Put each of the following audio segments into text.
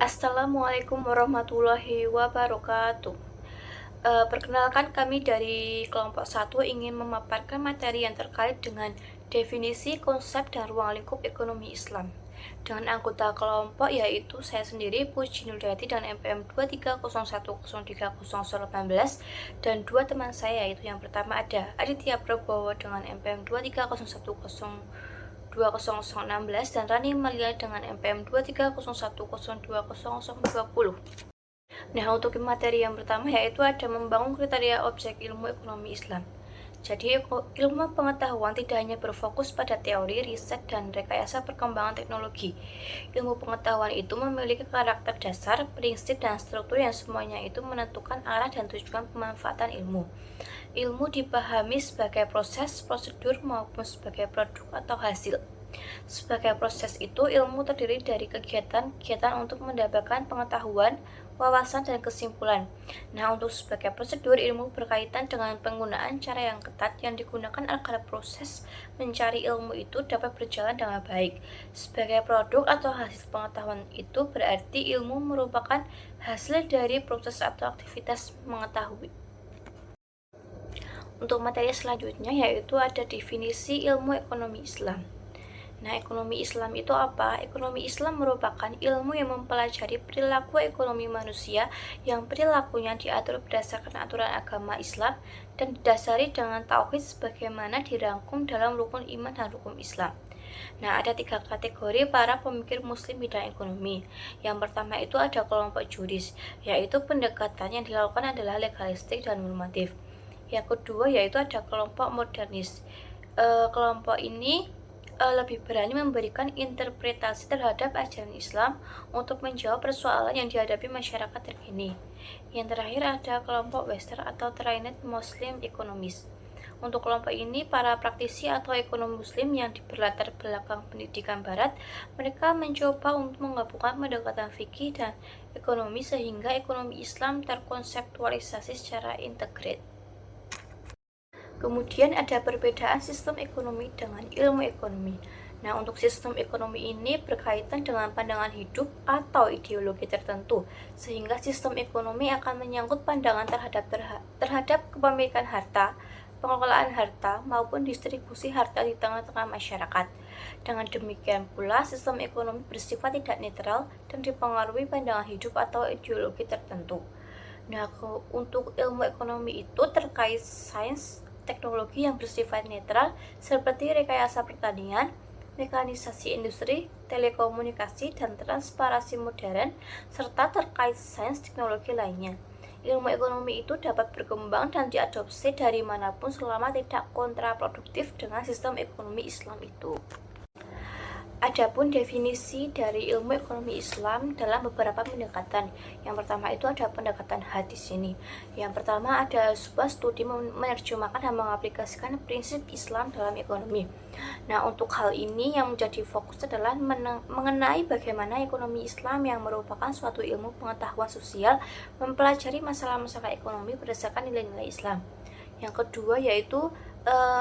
Assalamualaikum warahmatullahi wabarakatuh. Perkenalkan, kami dari kelompok 1 ingin memaparkan materi yang terkait dengan definisi, konsep, dan ruang lingkup ekonomi Islam. Dengan anggota kelompok yaitu saya sendiri, Puji Nuryati, dan MPM 230103018, dan dua teman saya, yaitu yang pertama ada Aditya Prabowo dengan MPM 230102016 dan Rani Malia dengan MPM 230102020. Nah, untuk materi yang pertama yaitu ada membangun kriteria objek ilmu ekonomi Islam. Jadi, ilmu pengetahuan tidak hanya berfokus pada teori, riset, dan rekayasa perkembangan teknologi. Ilmu pengetahuan itu memiliki karakter dasar, prinsip, dan struktur yang semuanya itu menentukan arah dan tujuan pemanfaatan ilmu. Ilmu dipahami sebagai proses, prosedur, maupun sebagai produk atau hasil. Sebagai proses itu, ilmu terdiri dari kegiatan-kegiatan untuk mendapatkan pengetahuan, wawasan, dan kesimpulan. Nah, untuk sebagai prosedur, ilmu berkaitan dengan penggunaan cara yang ketat yang digunakan agar proses mencari ilmu itu dapat berjalan dengan baik. Sebagai produk atau hasil pengetahuan itu berarti ilmu merupakan hasil dari proses atau aktivitas mengetahui. Untuk materi selanjutnya yaitu ada definisi ilmu ekonomi Islam. Nah, ekonomi Islam itu apa? Ekonomi Islam merupakan ilmu yang mempelajari perilaku ekonomi manusia yang perilakunya diatur berdasarkan aturan agama Islam dan didasari dengan tauhid sebagaimana dirangkum dalam rukun iman dan rukun Islam. Nah, ada 3 kategori para pemikir muslim bidang ekonomi. Yang pertama itu ada kelompok juris, yaitu pendekatan yang dilakukan adalah legalistik dan normatif. Yang kedua yaitu ada kelompok modernis. Kelompok ini lebih berani memberikan interpretasi terhadap ajaran Islam untuk menjawab persoalan yang dihadapi masyarakat terkini. Yang terakhir ada kelompok Western atau Trained Muslim Economists. Untuk kelompok ini, para praktisi atau ekonom muslim yang berlatar belakang pendidikan barat, mereka mencoba untuk menggabungkan pendekatan fikih dan ekonomi sehingga ekonomi Islam terkonseptualisasi secara integrat. Kemudian ada perbedaan sistem ekonomi dengan ilmu ekonomi. Nah, untuk sistem ekonomi ini berkaitan dengan pandangan hidup atau ideologi tertentu, sehingga sistem ekonomi akan menyangkut pandangan terhadap kepemilikan harta, pengelolaan harta, maupun distribusi harta di tengah-tengah masyarakat. Dengan demikian pula, sistem ekonomi bersifat tidak netral dan dipengaruhi pandangan hidup atau ideologi tertentu. Nah, untuk ilmu ekonomi itu terkait sains teknologi yang bersifat netral seperti rekayasa pertanian, mekanisasi industri, telekomunikasi, dan transparansi modern, serta terkait sains teknologi lainnya. Ilmu ekonomi itu dapat berkembang dan diadopsi dari manapun selama tidak kontraproduktif dengan sistem ekonomi Islam itu. Adapun definisi dari ilmu ekonomi Islam dalam beberapa pendekatan. Yang pertama itu ada pendekatan hadis ini. Yang pertama ada sebuah studi menerjemahkan dan mengaplikasikan prinsip Islam dalam ekonomi. Nah, untuk hal ini yang menjadi fokus adalah mengenai bagaimana ekonomi Islam yang merupakan suatu ilmu pengetahuan sosial mempelajari masalah-masalah ekonomi berdasarkan nilai-nilai Islam. Yang kedua yaitu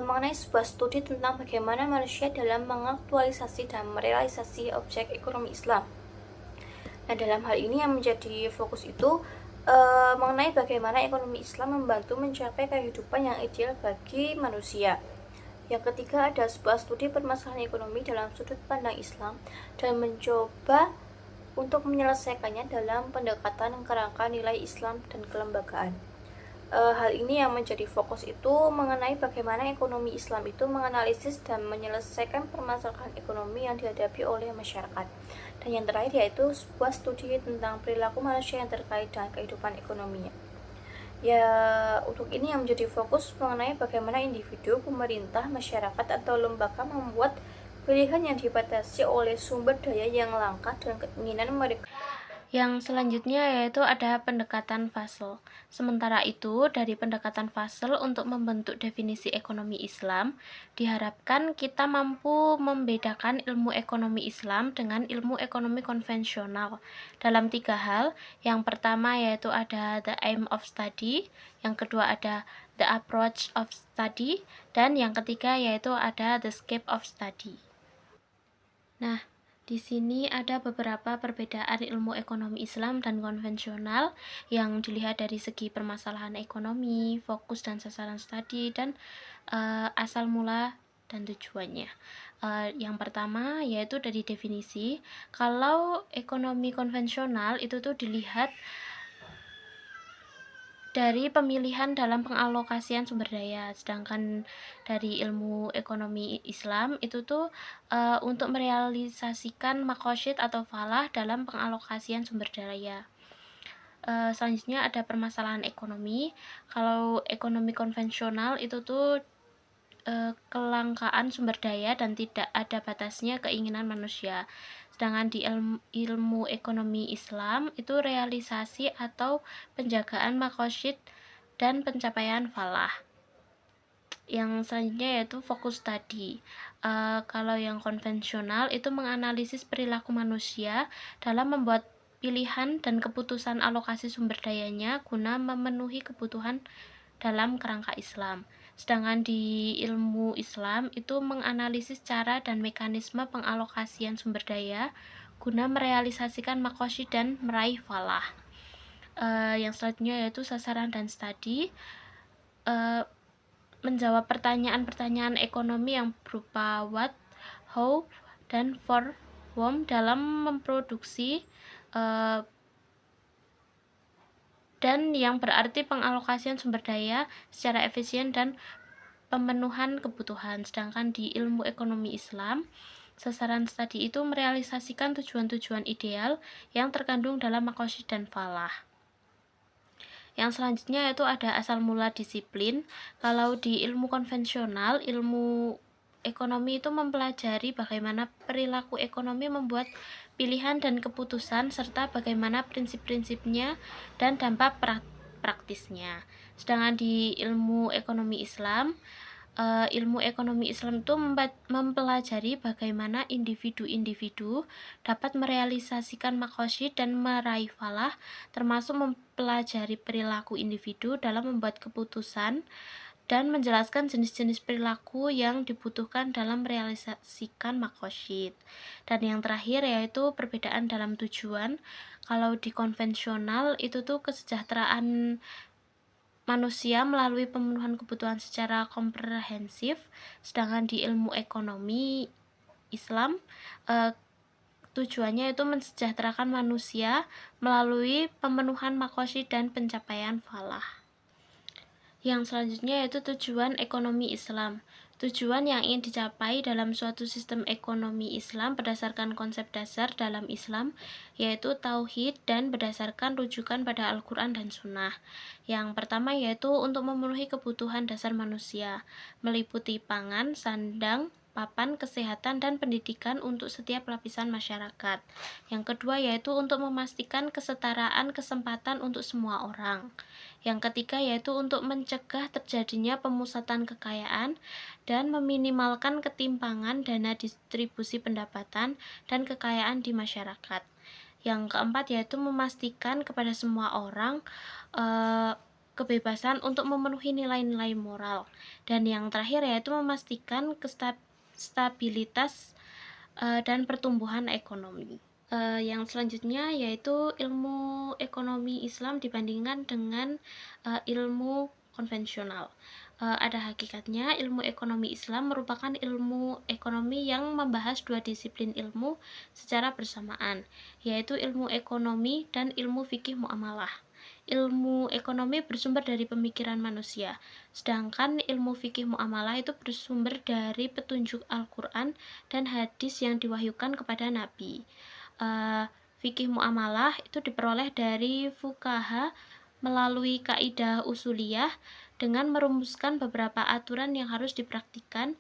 mengenai sebuah studi tentang bagaimana manusia dalam mengaktualisasi dan merealisasi objek ekonomi Islam. Nah, dalam hal ini yang menjadi fokus itu mengenai bagaimana ekonomi Islam membantu mencapai kehidupan yang ideal bagi manusia. Yang ketiga ada sebuah studi permasalahan ekonomi dalam sudut pandang Islam dan mencoba untuk menyelesaikannya dalam pendekatan kerangka nilai Islam dan kelembagaan. Hal ini yang menjadi fokus itu mengenai bagaimana ekonomi Islam itu menganalisis dan menyelesaikan permasalahan ekonomi yang dihadapi oleh masyarakat. Dan yang terakhir yaitu sebuah studi tentang perilaku manusia yang terkait dengan kehidupan ekonominya. Ya, untuk ini yang menjadi fokus mengenai bagaimana individu, pemerintah, masyarakat, atau lembaga membuat pilihan yang dibatasi oleh sumber daya yang langka dan keinginan mereka. Yang selanjutnya yaitu ada pendekatan Fasel. Sementara itu, dari pendekatan Fasel untuk membentuk definisi ekonomi Islam, diharapkan kita mampu membedakan ilmu ekonomi Islam dengan ilmu ekonomi konvensional dalam 3 hal. Yang pertama yaitu ada the aim of study, yang kedua ada the approach of study, dan yang ketiga yaitu ada the scope of study. Nah, Di sini ada beberapa perbedaan ilmu ekonomi Islam dan konvensional yang dilihat dari segi permasalahan ekonomi, fokus dan sasaran studi, dan asal mula dan tujuannya. Yang pertama yaitu dari definisi. Kalau ekonomi konvensional itu tuh dilihat dari pemilihan dalam pengalokasian sumber daya, sedangkan dari ilmu ekonomi Islam itu tuh untuk merealisasikan makosyid atau falah dalam pengalokasian sumber daya. Selanjutnya ada permasalahan ekonomi. Kalau ekonomi konvensional itu tuh kelangkaan sumber daya dan tidak ada batasnya keinginan manusia. Sedangkan di ilmu ekonomi Islam itu realisasi atau penjagaan makosyid dan pencapaian falah. Yang selanjutnya yaitu fokus tadi. Kalau yang konvensional itu menganalisis perilaku manusia dalam membuat pilihan dan keputusan alokasi sumber dayanya guna memenuhi kebutuhan dalam kerangka Islam. Sedangkan di ilmu Islam itu menganalisis cara dan mekanisme pengalokasian sumber daya guna merealisasikan makosyid dan meraih falah. Yang selanjutnya yaitu sasaran dan studi. Menjawab pertanyaan-pertanyaan ekonomi yang berupa what, how, dan for whom dalam memproduksi dan yang berarti pengalokasian sumber daya secara efisien dan pemenuhan kebutuhan. Sedangkan di ilmu ekonomi Islam, sasaran studi itu merealisasikan tujuan-tujuan ideal yang terkandung dalam makosyid dan falah. Yang selanjutnya yaitu ada asal mula disiplin. Kalau di ilmu konvensional, ilmu ekonomi itu mempelajari bagaimana perilaku ekonomi membuat pilihan dan keputusan serta bagaimana prinsip-prinsipnya dan dampak praktisnya. Sedangkan di ilmu ekonomi Islam itu mempelajari bagaimana individu-individu dapat merealisasikan makosyid dan meraih falah, termasuk mempelajari perilaku individu dalam membuat keputusan dan menjelaskan jenis-jenis perilaku yang dibutuhkan dalam merealisasikan makosyid. Dan yang terakhir yaitu perbedaan dalam tujuan. Kalau di konvensional itu tuh kesejahteraan manusia melalui pemenuhan kebutuhan secara komprehensif, sedangkan di ilmu ekonomi Islam tujuannya itu mensejahterakan manusia melalui pemenuhan makosyid dan pencapaian falah. Yang selanjutnya yaitu tujuan ekonomi Islam. Tujuan yang ingin dicapai dalam suatu sistem ekonomi Islam berdasarkan konsep dasar dalam Islam, yaitu tauhid dan berdasarkan rujukan pada Al-Quran dan Sunnah. Yang pertama yaitu untuk memenuhi kebutuhan dasar manusia, meliputi pangan, sandang, papan, kesehatan, dan pendidikan untuk setiap lapisan masyarakat. Yang kedua yaitu untuk memastikan kesetaraan kesempatan untuk semua orang. Yang ketiga yaitu untuk mencegah terjadinya pemusatan kekayaan dan meminimalkan ketimpangan dana distribusi pendapatan dan kekayaan di masyarakat. Yang keempat yaitu memastikan kepada semua orang kebebasan untuk memenuhi nilai-nilai moral. Dan yang terakhir yaitu memastikan stabilitas dan pertumbuhan ekonomi. Yang selanjutnya yaitu ilmu ekonomi Islam dibandingkan dengan ilmu konvensional. Ada hakikatnya, ilmu ekonomi Islam merupakan ilmu ekonomi yang membahas dua disiplin ilmu secara bersamaan, yaitu ilmu ekonomi dan ilmu fikih muamalah. Ilmu ekonomi bersumber dari pemikiran manusia, sedangkan ilmu fikih muamalah itu bersumber dari petunjuk Al-Quran dan hadis yang diwahyukan kepada Nabi. Fikih muamalah itu diperoleh dari fuqaha melalui kaidah usuliyah dengan merumuskan beberapa aturan yang harus dipraktikkan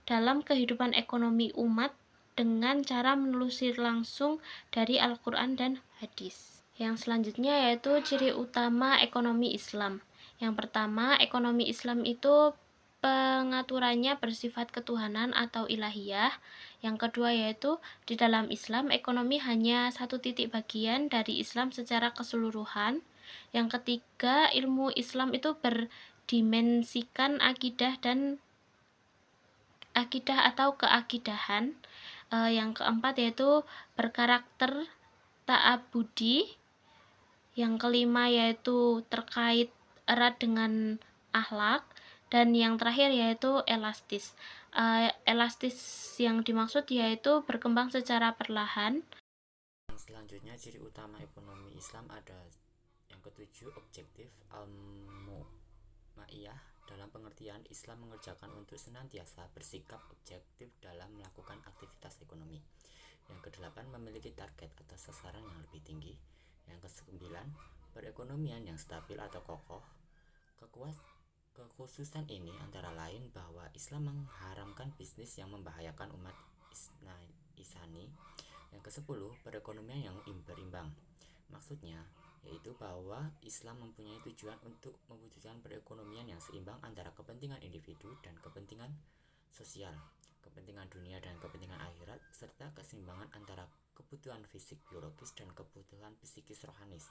dalam kehidupan ekonomi umat dengan cara menelusuri langsung dari Al-Quran dan hadis. Yang selanjutnya yaitu ciri utama ekonomi Islam. Yang pertama, ekonomi Islam itu pengaturannya bersifat ketuhanan atau ilahiyah. Yang kedua yaitu di dalam Islam ekonomi hanya satu titik bagian dari Islam secara keseluruhan. Yang ketiga, ilmu Islam itu berdimensikan akidah atau keakidahan. Yang keempat yaitu berkarakter ta'abudi. Yang kelima yaitu terkait erat dengan akhlak. Dan yang terakhir yaitu elastis. Elastis yang dimaksud yaitu berkembang secara perlahan. Selanjutnya, ciri utama ekonomi Islam ada yang ketujuh, objektif al-mu'maiyah. Dalam pengertian, Islam mengerjakan untuk senantiasa bersikap objektif dalam melakukan aktivitas ekonomi. Yang kedelapan, memiliki target atau sasaran yang lebih tinggi. Yang kesembilan, perekonomian yang stabil atau kokoh. Kekhususan ini antara lain bahwa Islam mengharamkan bisnis yang membahayakan umat Isani. Yang kesepuluh, perekonomian yang berimbang. Maksudnya yaitu bahwa Islam mempunyai tujuan untuk mewujudkan perekonomian yang seimbang antara kepentingan individu dan kepentingan sosial, kepentingan dunia dan kepentingan akhirat, serta keseimbangan antara kebutuhan fisik biologis dan kebutuhan psikis rohanis.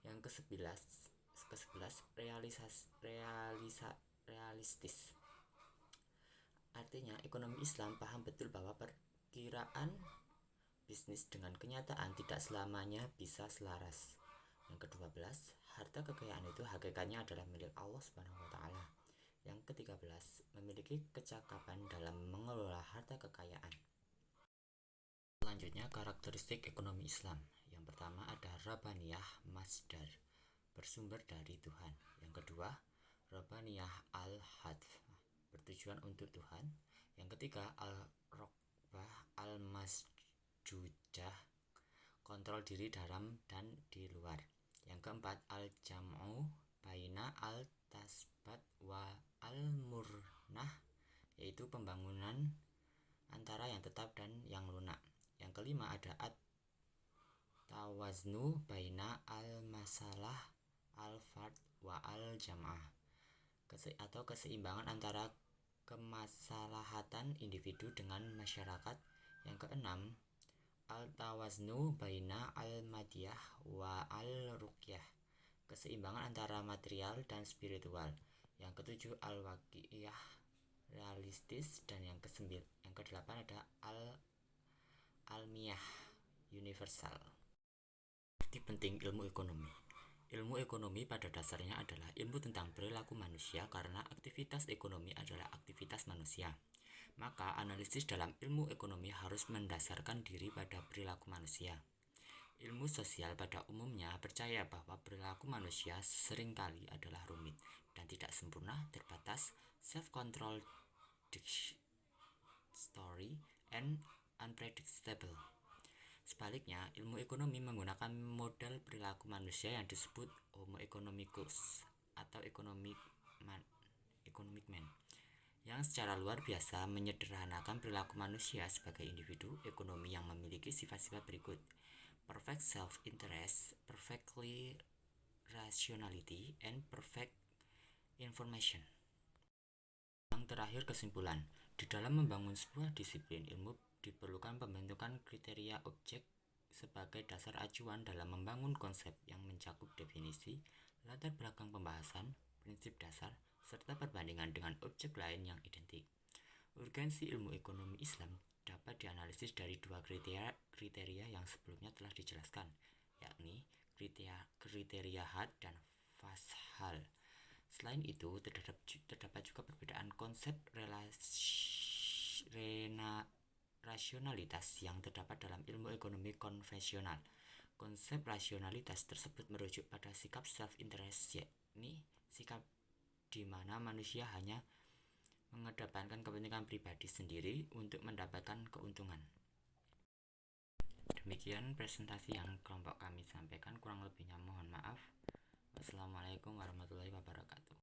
Yang ke-11 realistis. Artinya, ekonomi Islam paham betul bahwa perkiraan bisnis dengan kenyataan tidak selamanya bisa selaras. Yang ke-12, harta kekayaan itu hakikatnya adalah milik Allah Subhanahu wa taala. Yang ke-13, memiliki kecakapan dalam mengelola harta kekayaan. Selanjutnya, karakteristik ekonomi Islam. Yang pertama ada Rabbaniyah masdar, bersumber dari Tuhan. Yang kedua, Rabbaniyah al-hadf, bertujuan untuk Tuhan. Yang ketiga, al-rokbah al-masjudah, kontrol diri dalam dan di luar. Yang keempat, al-jam'u baina al-tasbat wa al-murnah, yaitu pembangunan antara yang tetap dan yang lunak. Yang kelima ada at-tawaznu baina al-masalah al-fard wa al-jam'ah, atau keseimbangan antara kemaslahatan individu dengan masyarakat. Yang keenam, al-tawaznu baina al-madiyah wa al-ruqyah, keseimbangan antara material dan spiritual. Yang ketujuh, al-waqi'iyah, realistis. Dan yang kedelapan ada al-almiyah, universal. Arti penting ilmu ekonomi. Ilmu ekonomi pada dasarnya adalah ilmu tentang perilaku manusia, karena aktivitas ekonomi adalah aktivitas manusia. Maka analisis dalam ilmu ekonomi harus mendasarkan diri pada perilaku manusia. Ilmu sosial pada umumnya percaya bahwa perilaku manusia seringkali adalah rumit dan tidak sempurna, terbatas, self-control, story, and unpredictable. Sebaliknya, ilmu ekonomi menggunakan model perilaku manusia yang disebut homo economicus atau economic man, yang secara luar biasa menyederhanakan perilaku manusia sebagai individu ekonomi yang memiliki sifat-sifat berikut: perfect self-interest, perfectly rationality, and perfect information. Yang terakhir, kesimpulan. Di dalam membangun sebuah disiplin ilmu diperlukan pembentukan kriteria objek sebagai dasar acuan dalam membangun konsep yang mencakup definisi, latar belakang pembahasan, prinsip dasar, serta perbandingan dengan objek lain yang identik. Urgensi ilmu ekonomi Islam dapat dianalisis dari dua kriteria yang sebelumnya telah dijelaskan, yakni kriteria had dan fashal. Selain itu, terdapat juga perbedaan konsep rasionalitas yang terdapat dalam ilmu ekonomi konvensional. Konsep rasionalitas tersebut merujuk pada sikap self-interest, yakni sikap di mana manusia hanya mengedepankan kepentingan pribadi sendiri untuk mendapatkan keuntungan. Demikian presentasi yang kelompok kami sampaikan, kurang lebihnya mohon maaf. Wassalamualaikum warahmatullahi wabarakatuh.